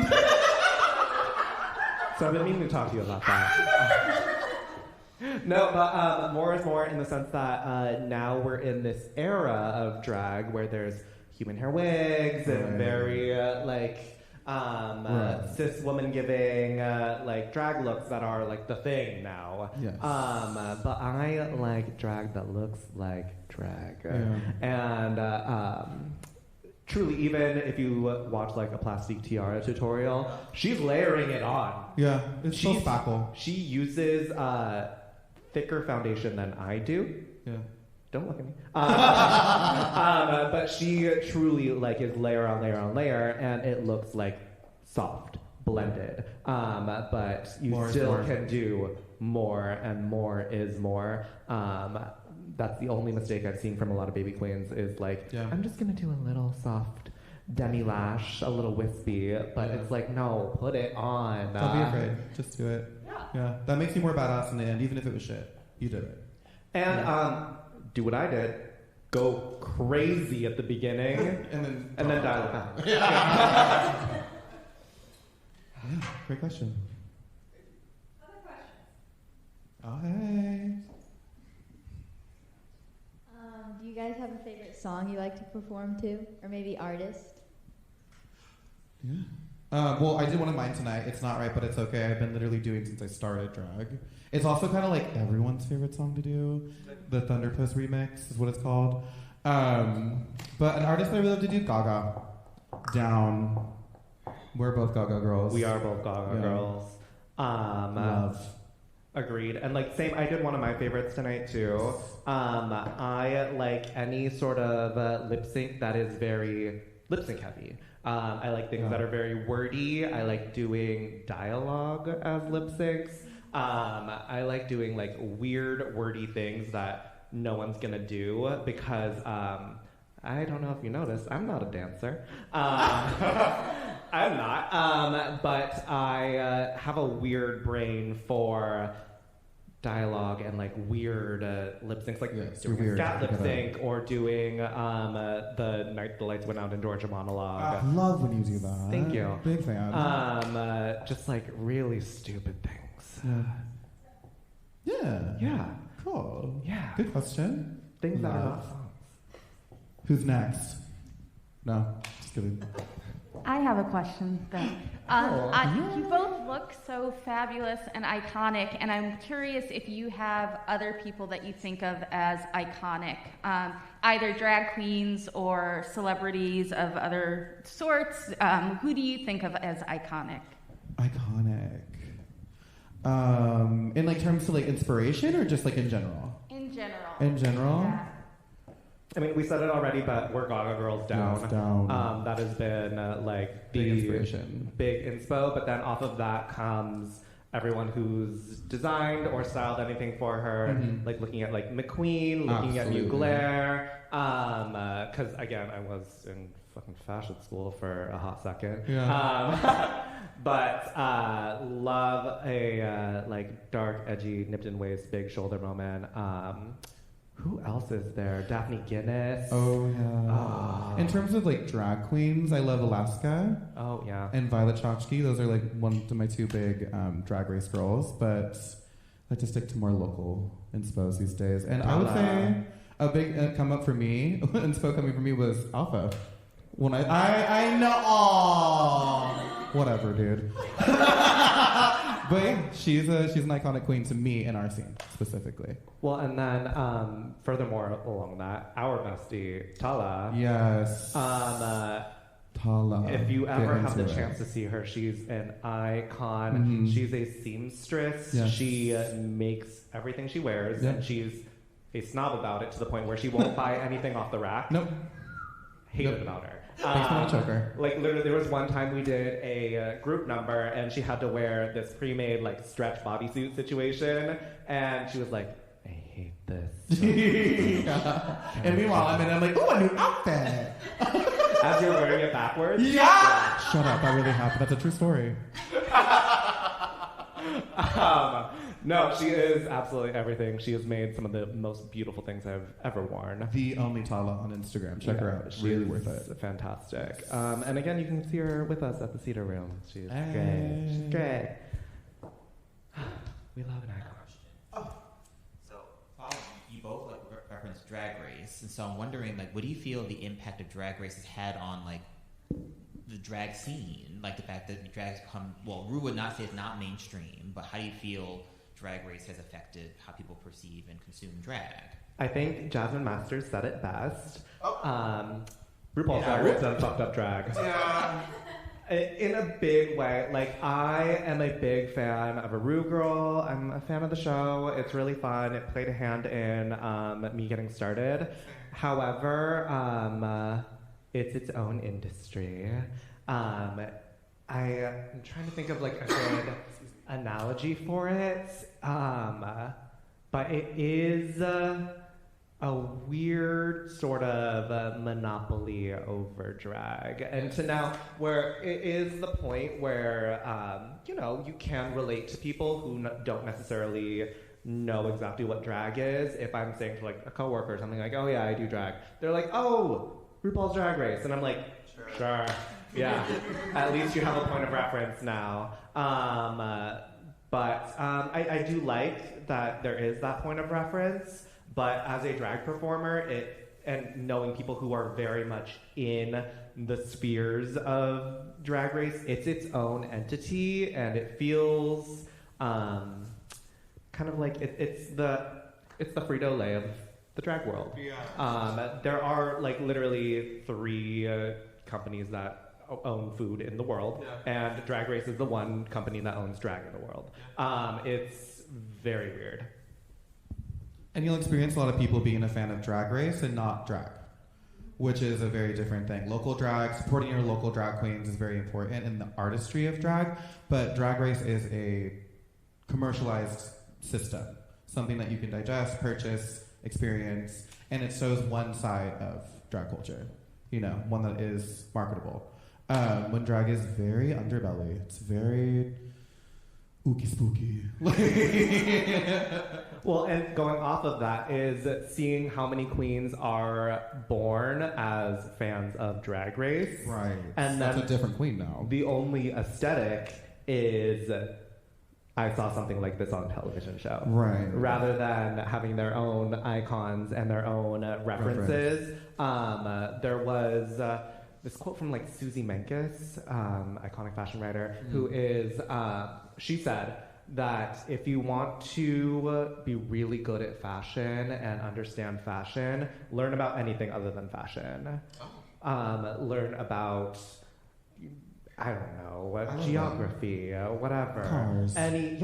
[SPEAKER 10] so I've been meaning to talk to you about that. No, but more is more in the sense that now we're in this era of drag where there's human hair wigs and very cis woman giving like drag looks that are like the thing now.
[SPEAKER 3] Yes.
[SPEAKER 10] But I like drag that looks like drag. And truly, even if you watch like a plastic tiara tutorial, she's layering it on.
[SPEAKER 3] Yeah, it's so sparkle.
[SPEAKER 10] She uses thicker foundation than I do.
[SPEAKER 3] Yeah.
[SPEAKER 10] Don't look at me. But she truly like is layer on layer on layer, and it looks like soft, blended. But you
[SPEAKER 3] More is
[SPEAKER 10] still
[SPEAKER 3] more.
[SPEAKER 10] can do more, and more is more. That's the only mistake I've seen from a lot of baby queens is like, I'm just gonna do a little soft demi lash, a little wispy, but it's like, no, put it on.
[SPEAKER 3] Don't be afraid. Just do it. Yeah. That makes you more badass in the end, even if it was shit. You did it.
[SPEAKER 10] And do what I did. Go crazy at the beginning and then dial it back.
[SPEAKER 3] Yeah. Great question.
[SPEAKER 2] Other questions?
[SPEAKER 3] Oh, hey.
[SPEAKER 11] Do you guys have a favorite song you like to perform to? Or maybe artist?
[SPEAKER 3] Yeah. Well, I did one of mine tonight. It's not right, but it's okay. I've been literally doing since I started drag. It's also kind of like everyone's favorite song to do. The Thunder Puss remix is what it's called. But an artist that I really love to do, Gaga. Down. We're both Gaga girls.
[SPEAKER 10] We are both Gaga girls.
[SPEAKER 3] Love.
[SPEAKER 10] Agreed. And like same, I did one of my favorites tonight too. I like any sort of lip sync that is very lip sync heavy. I like things that are very wordy. I like doing dialogue as lip syncs. I like doing like weird wordy things that no one's gonna do because I don't know if you noticed, I'm not a dancer. I'm not. But I have a weird brain for dialogue and like weird lip syncs, like doing a scat lip sync or doing the Night the Lights Went Out in Georgia monologue.
[SPEAKER 3] I love when you do that.
[SPEAKER 10] Thank you.
[SPEAKER 3] Big fan.
[SPEAKER 10] Just like really stupid things.
[SPEAKER 3] Yeah. Cool.
[SPEAKER 10] Yeah.
[SPEAKER 3] Good question.
[SPEAKER 10] Things that are not songs.
[SPEAKER 3] Who's next? No, just kidding.
[SPEAKER 12] I have a question then. You both look so fabulous and iconic, and I'm curious if you have other people that you think of as iconic, either drag queens or celebrities of other sorts. Who do you think of as iconic?
[SPEAKER 3] Iconic. In like terms of like inspiration or just like in general?
[SPEAKER 12] In general.
[SPEAKER 3] In general?
[SPEAKER 12] Yeah.
[SPEAKER 10] I mean, we said it already, but we're Gaga Girls down.
[SPEAKER 3] Yes, down.
[SPEAKER 10] That has been like the
[SPEAKER 3] Big inspiration.
[SPEAKER 10] big inspo, but then off of that comes everyone who's designed or styled anything for her, like looking at like McQueen, looking at New Glare, because again, I was in fucking fashion school for a hot second. But love a like dark, edgy, nipped in waist, big shoulder moment. Who else is there? Daphne Guinness.
[SPEAKER 3] Oh, yeah. In terms of, like, drag queens, I love Alaska.
[SPEAKER 10] Oh, yeah.
[SPEAKER 3] And Violet Chachki. Those are, like, one of my two big drag race girls. But I like to stick to more local inspos these days. And I would say a big come up for me, inspo coming for me was Alpha. When I know, aww. Whatever, dude. But yeah, she's an iconic queen to me in our scene, specifically.
[SPEAKER 10] Well, and then furthermore along that, our bestie, Tala.
[SPEAKER 3] Yes. Tala.
[SPEAKER 10] If you ever have the chance to see her, she's an icon. She's a seamstress.
[SPEAKER 3] Yes.
[SPEAKER 10] She makes everything she wears, and she's a snob about it to the point where she won't buy anything off the rack.
[SPEAKER 3] Nope.
[SPEAKER 10] Hate it about her.
[SPEAKER 3] Thanks for the choker.
[SPEAKER 10] Like literally, there was one time we did a group number, and she had to wear this pre-made like stretch bodysuit situation, and she was like, "I hate this."
[SPEAKER 3] Yeah. And meanwhile, I'm like, "Ooh, a new outfit."
[SPEAKER 10] As you're wearing it backwards.
[SPEAKER 3] Yeah. Shut up! That really happened. That's a true story.
[SPEAKER 10] No, she is absolutely everything. She has made some of the most beautiful things I've ever worn.
[SPEAKER 3] The only Tala on Instagram. Check her out.
[SPEAKER 10] She's
[SPEAKER 3] Really worth it.
[SPEAKER 10] Fantastic. And again, you can see her with us at the Cedar Room. She's great. She's great. We love an icon.
[SPEAKER 5] So, you both like referenced Drag Race, and so I'm wondering, like, what do you feel the impact of Drag Race has had on like the drag scene? Like the fact that drag's become, well, Rue would not say it's not mainstream, but how do you feel Drag Race has affected how people perceive and consume drag?
[SPEAKER 10] I think Jasmine Masters said it best. RuPaul's Drag Race done fucked up drag.
[SPEAKER 3] Yeah.
[SPEAKER 10] In a big way. Like, I am a big fan of a Rue girl. I'm a fan of the show. It's really fun. It played a hand in me getting started. However, it's its own industry. I'm trying to think of like a good analogy for it, but it is a weird sort of monopoly over drag, and to now where it is the point where you can relate to people who don't necessarily know exactly what drag is. If I'm saying to like a coworker or something like, "Oh yeah, I do drag," they're like, "Oh, RuPaul's Drag Race," and I'm like, "Sure, yeah." At least you have a point of reference now. But I do like that there is that point of reference. But as a drag performer, and knowing people who are very much in the spheres of Drag Race, it's its own entity, and it feels kind of like it's the Frito-Lay of the drag world. Yeah. There are like literally 3 companies that own food in the world, and Drag Race is the one company that owns drag in the world. It's very weird.
[SPEAKER 3] And you'll experience a lot of people being a fan of Drag Race and not drag, which is a very different thing. Local drag, supporting your local drag queens is very important in the artistry of drag, but Drag Race is a commercialized system, something that you can digest, purchase, experience, and it shows one side of drag culture, one that is marketable. When drag is very underbelly, it's very ooky spooky.
[SPEAKER 10] Well, and going off of that is seeing how many queens are born as fans of Drag Race.
[SPEAKER 3] Right.
[SPEAKER 10] And
[SPEAKER 3] that's
[SPEAKER 10] then
[SPEAKER 3] a different queen now.
[SPEAKER 10] The only aesthetic is I saw something like this on a television show.
[SPEAKER 3] Right.
[SPEAKER 10] Rather than having their own icons and their own references. There was this quote from like Susie Menkes, iconic fashion writer, who is, she said that if you want to be really good at fashion and understand fashion, learn about anything other than fashion. Learn about, I don't know, geography, whatever.
[SPEAKER 3] Cars.
[SPEAKER 10] Any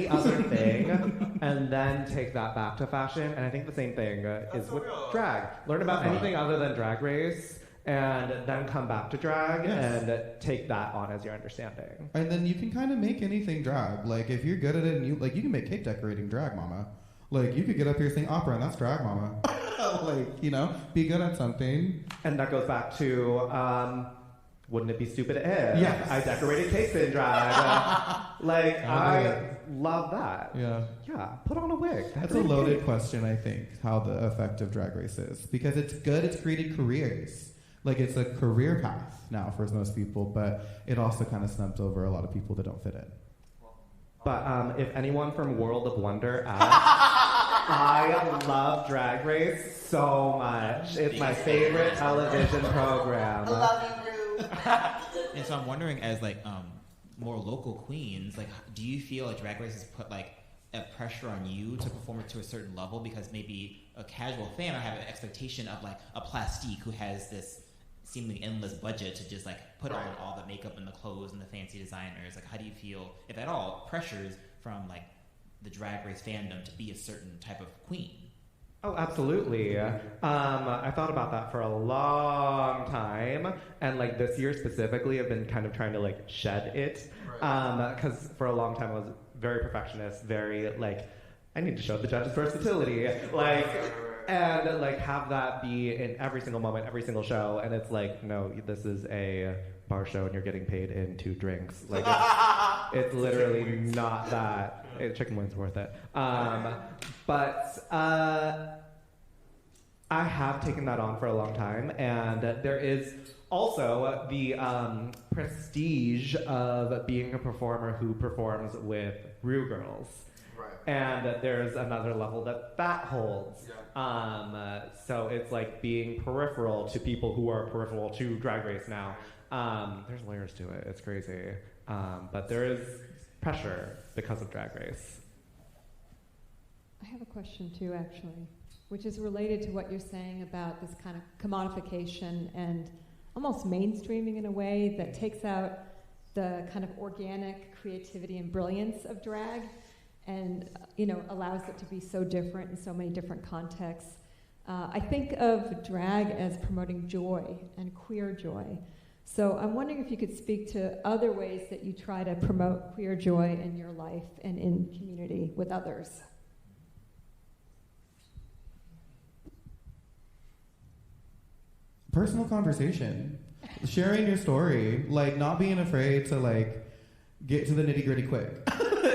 [SPEAKER 10] other thing, and then take that back to fashion. And I think the same thing is with drag. Learn about anything other than Drag Race, and then come back to drag and take that on as your understanding.
[SPEAKER 3] And then you can kind of make anything drag. Like, if you're good at it, and you can make cake decorating drag, mama. Like, you could get up here sing opera, and that's drag, mama. Be good at something.
[SPEAKER 10] And that goes back to, wouldn't it be stupid if I decorated cakes in drag? I love that.
[SPEAKER 3] Yeah.
[SPEAKER 10] Yeah, put on a wig.
[SPEAKER 3] That's a loaded question, I think, how the effect of Drag Race is. Because it's good, it's created careers. Like, it's a career path now for most people, but it also kind of snubs over a lot of people that don't fit in.
[SPEAKER 10] But if anyone from World of Wonder asks, I love Drag Race so much. It's my favorite television program.
[SPEAKER 6] I love you, Rue.
[SPEAKER 5] And so I'm wondering, as like more local queens, like, do you feel like Drag Race has put like a pressure on you to perform it to a certain level? Because maybe a casual fan might have an expectation of like a plastique who has this seemingly endless budget to just like put on all the makeup and the clothes and the fancy designers. Like, how do you feel, if at all, pressures from like the Drag Race fandom to be a certain type of queen?
[SPEAKER 10] Oh, absolutely. I thought about that for a long time, and like this year specifically, I've been kind of trying to like shed it, because for a long time I was very perfectionist, very like, I need to show the judge's versatility, like, and like have that be in every single moment, every single show, and it's like, no, this is a bar show and you're getting paid in 2 drinks. Like, it's literally not that. Chicken wings worth it. But I have taken that on for a long time, and there is also the prestige of being a performer who performs with Brew Girls.
[SPEAKER 9] Right.
[SPEAKER 10] And there's another level that holds. Yeah. So it's like being peripheral to people who are peripheral to Drag Race now. There's layers to it. It's crazy. But there is pressure because of Drag Race.
[SPEAKER 2] I have a question too, actually, which is related to what you're saying about this kind of commodification and almost mainstreaming in a way that takes out the kind of organic creativity and brilliance of drag and, allows it to be so different in so many different contexts. I think of drag as promoting joy and queer joy. So I'm wondering if you could speak to other ways that you try to promote queer joy in your life and in community with others.
[SPEAKER 3] Personal conversation, sharing your story, like not being afraid to like get to the nitty gritty quick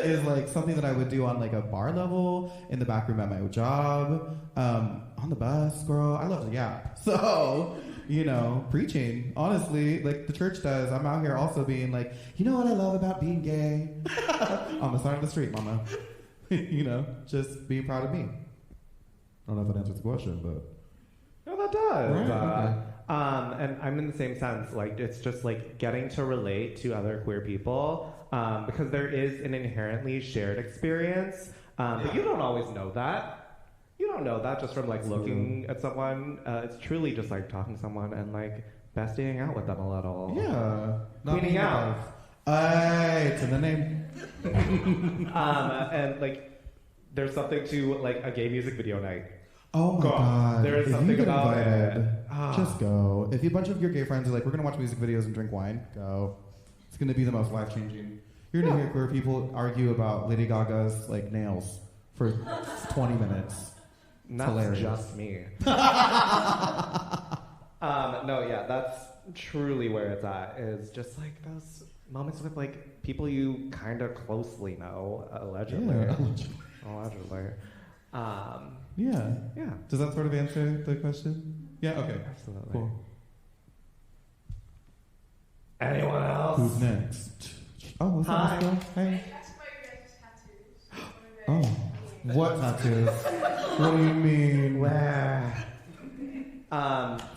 [SPEAKER 3] is like something that I would do on like a bar level, in the back room at my job, on the bus, girl. I love to yap. So, preaching, honestly, like the church does. I'm out here also being like, you know what I love about being gay? On the side of the street, mama. Just being proud of me. I don't know if that answers the question, but.
[SPEAKER 10] No, that does.
[SPEAKER 3] Right, okay.
[SPEAKER 10] And I'm in the same sense. Like, it's just like getting to relate to other queer people, because there is an inherently shared experience. But you don't always know that. You don't know that just from like looking at someone. It's truly just like talking to someone and like bestieing out with them a little.
[SPEAKER 3] Yeah.
[SPEAKER 10] Cleaning out.
[SPEAKER 3] It's in the name.
[SPEAKER 10] And like, there's something to like a gay music video night.
[SPEAKER 3] Oh my God.
[SPEAKER 10] There is
[SPEAKER 3] if
[SPEAKER 10] something
[SPEAKER 3] you get
[SPEAKER 10] about
[SPEAKER 3] invited,
[SPEAKER 10] it.
[SPEAKER 3] Just go. If a bunch of your gay friends are like, we're going to watch music videos and drink wine, go. It's going to be the most life-changing. You're going to hear queer people argue about Lady Gaga's like nails for 20 minutes.
[SPEAKER 10] That's
[SPEAKER 3] hilarious.
[SPEAKER 10] Just me. No, yeah, that's truly where it's at, is just like those moments with like people you kind of closely know, allegedly.
[SPEAKER 3] Yeah.
[SPEAKER 10] Allegedly.
[SPEAKER 3] Yeah.
[SPEAKER 10] Yeah.
[SPEAKER 3] Does that sort of answer the question? Yeah, okay.
[SPEAKER 10] Absolutely.
[SPEAKER 3] Cool.
[SPEAKER 10] Anyone else?
[SPEAKER 3] Who's next? Oh, what's up,
[SPEAKER 10] Hi.
[SPEAKER 3] Miss Girl? Hey. Oh, what tattoos? What do you mean?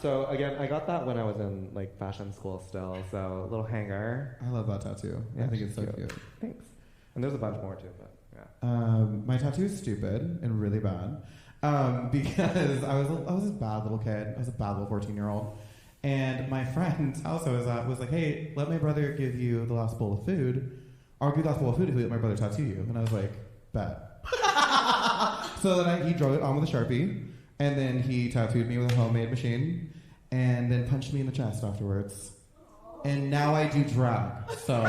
[SPEAKER 10] So again, I got that when I was in like fashion school still, so a little hanger.
[SPEAKER 3] I love that tattoo.
[SPEAKER 10] Yeah,
[SPEAKER 3] I think it's so
[SPEAKER 10] cute.
[SPEAKER 3] cute.
[SPEAKER 10] Thanks. And there's a bunch more too, but yeah.
[SPEAKER 3] My tattoo is stupid and really bad, because I was a bad little kid. I was a bad little 14-year-old, and my friend's house I was at was like, "Hey, let my brother give you the last bowl of food, or give the last bowl of food if we let my brother tattoo you." And I was like, "Bet." So then he drew it on with a Sharpie, and then he tattooed me with a homemade machine, and then punched me in the chest afterwards. And now I do drag. So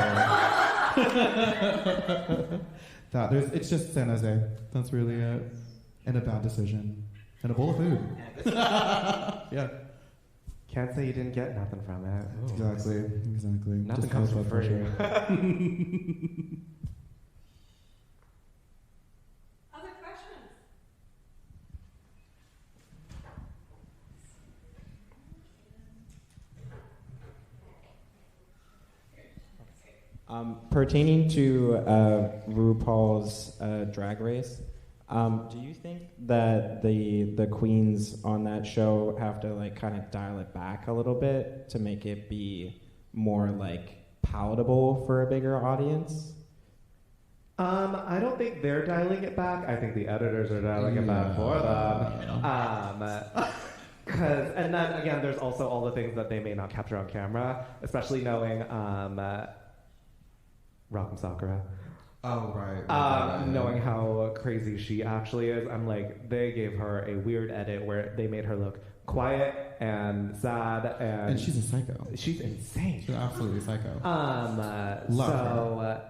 [SPEAKER 3] it's just San Jose. That's really it. And a bad decision. And a bowl of food. Yeah.
[SPEAKER 10] Can't say you didn't get nothing from it.
[SPEAKER 3] Exactly.
[SPEAKER 10] Nothing
[SPEAKER 3] Just
[SPEAKER 10] comes
[SPEAKER 3] blood
[SPEAKER 10] for free.
[SPEAKER 3] pressure.
[SPEAKER 2] Other questions?
[SPEAKER 13] Pertaining to RuPaul's Drag Race, do you think that the queens on that show have to like kind of dial it back a little bit to make it be more like palatable for a bigger audience?
[SPEAKER 10] I don't think they're dialing it back. I think the editors are dialing it back for them. And then again, there's also all the things that they may not capture on camera, especially knowing Rock'em Sakura.
[SPEAKER 3] Oh, right.
[SPEAKER 10] Knowing how crazy she actually is, I'm like, they gave her a weird edit where they made her look quiet and sad, and
[SPEAKER 3] she's a psycho.
[SPEAKER 10] She's insane.
[SPEAKER 3] She's absolutely psycho.
[SPEAKER 10] Love her.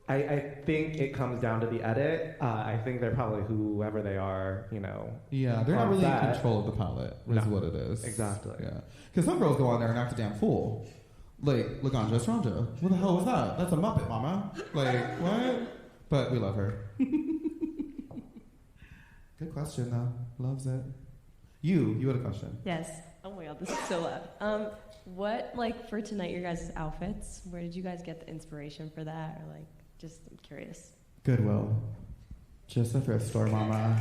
[SPEAKER 10] I think it comes down to the edit. I think they're probably whoever they are, you know.
[SPEAKER 3] Yeah, they're not really in control of the palette, is what it is.
[SPEAKER 10] Exactly.
[SPEAKER 3] Yeah. Because some girls go on there and act a damn fool. Like, Laganja Estranja. What the hell was that? That's a Muppet, mama. Like, what? But we love her. Good question, though. Loves it. You had a question.
[SPEAKER 14] Yes. Oh my god, this is so loud. What, like, for tonight, your guys' outfits, where did you guys get the inspiration for that? Or, like, just, I'm curious.
[SPEAKER 3] Goodwill. Just a thrift store, mama.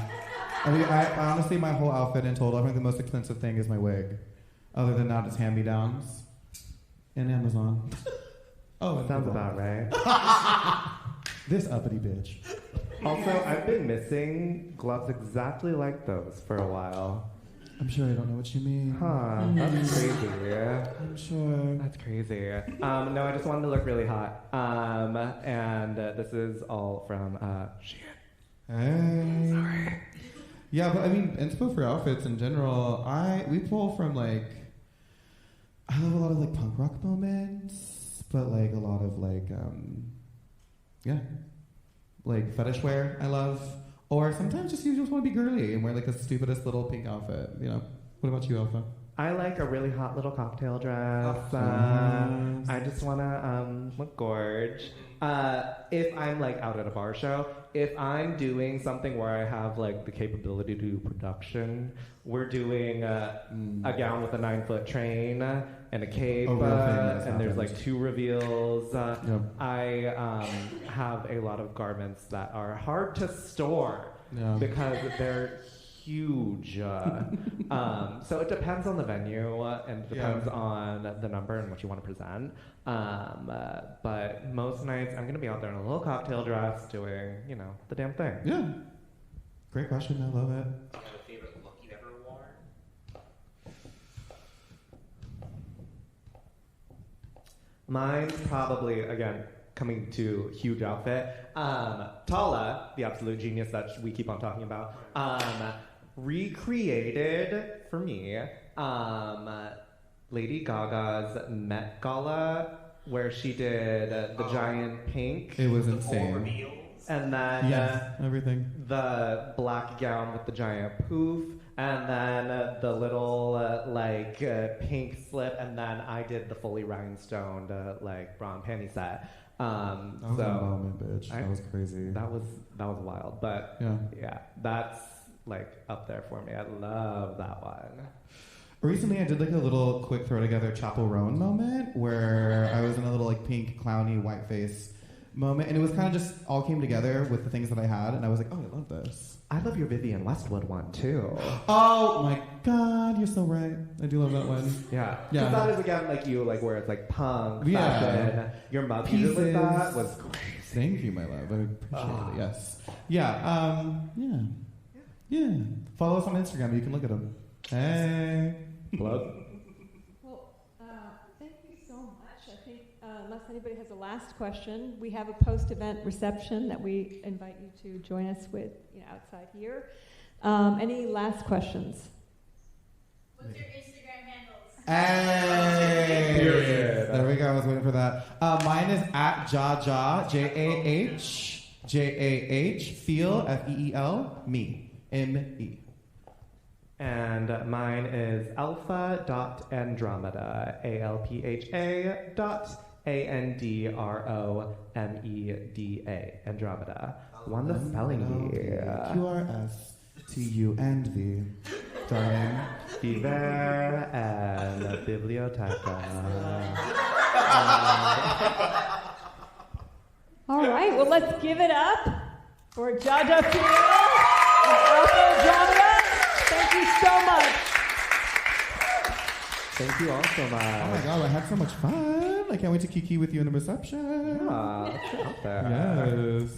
[SPEAKER 3] I mean, I honestly, my whole outfit in total, I think the most expensive thing is my wig. Other than that, it's hand-me-downs. And Amazon.
[SPEAKER 10] Oh, sounds about right.
[SPEAKER 3] This uppity bitch.
[SPEAKER 10] Also, I've been missing gloves exactly like those for a while.
[SPEAKER 3] I'm sure I don't know what you mean.
[SPEAKER 10] Huh, that's crazy.
[SPEAKER 3] I'm sure.
[SPEAKER 10] That's crazy. No, I just wanted to look really hot. And this is all from Shein.
[SPEAKER 3] Hey.
[SPEAKER 10] Sorry.
[SPEAKER 3] Yeah, but I mean, inspo for outfits in general, we pull from like, I love a lot of like punk rock moments, but like a lot of like, like fetish wear I love. Or sometimes you just want to be girly and wear like the stupidest little pink outfit, you know. What about you, Alpha?
[SPEAKER 10] I like a really hot little cocktail dress. I just want to look gorge. If I'm like out at a bar show, if I'm doing something where I have like the capability to do production, we're doing a gown with a 9-foot train and a cape, and there's like 2 reveals. I have a lot of garments that are hard to store because they're huge. So it depends on the venue and it depends on the number and what you want to present. But most nights I'm going to be out there in a little cocktail dress doing, you know, the damn thing.
[SPEAKER 3] Yeah. Great question. I love it.
[SPEAKER 5] Do you have a favorite look you've ever worn?
[SPEAKER 10] Mine's probably, again, coming to huge outfit. Tala, the absolute genius that we keep on talking about, recreated for me Lady Gaga's Met Gala, where she did the giant pink.
[SPEAKER 3] It was insane.
[SPEAKER 10] And then
[SPEAKER 3] everything.
[SPEAKER 10] The black gown with the giant poof, and then the little pink slip, and then I did the fully rhinestoned bra and panty set.
[SPEAKER 3] That was a moment, bitch. That was crazy.
[SPEAKER 10] That was wild, but yeah, that's like up there for me. I love that one.
[SPEAKER 3] Recently, I did like a little quick throw together Chapel Roan moment where I was in a little like pink clowny white face moment, and it was kind of just all came together with the things that I had, and I was like, oh, I love this.
[SPEAKER 10] I love your Vivienne Westwood one too.
[SPEAKER 3] Oh my God, you're so right. I do love that one.
[SPEAKER 10] Yeah. That is again like you, like where it's like punk, fashion. Your mug pieces with that was crazy.
[SPEAKER 3] Thank you, my love. I appreciate it. Yes. Yeah. Yeah. Follow us on Instagram. You can look at them. Hey.
[SPEAKER 10] Plug.
[SPEAKER 2] Well, thank you so much. I think unless anybody has a last question, we have a post-event reception that we invite you to join us with, outside here. Any last questions?
[SPEAKER 7] What's your Instagram handles?
[SPEAKER 3] Hey.
[SPEAKER 10] Period.
[SPEAKER 3] There we go. I was waiting for that. Mine is at Jaja, JAH, feel, FEEL, me, ME.
[SPEAKER 10] And mine is alpha.andromeda, ALPHA.ANDROMEDA, Andromeda. Won the spelling bee.
[SPEAKER 3] QRSTU and V. Darling.
[SPEAKER 10] Viver and Biblioteca.
[SPEAKER 2] All right, well, let's give it up for Jaja Fiel and Alpha Andromeda. Thank you so much.
[SPEAKER 10] Thank you all so much.
[SPEAKER 3] Oh my God, I had so much fun. I can't wait to kiki with you in the reception.
[SPEAKER 10] Yeah, let's get out there.
[SPEAKER 3] Yes.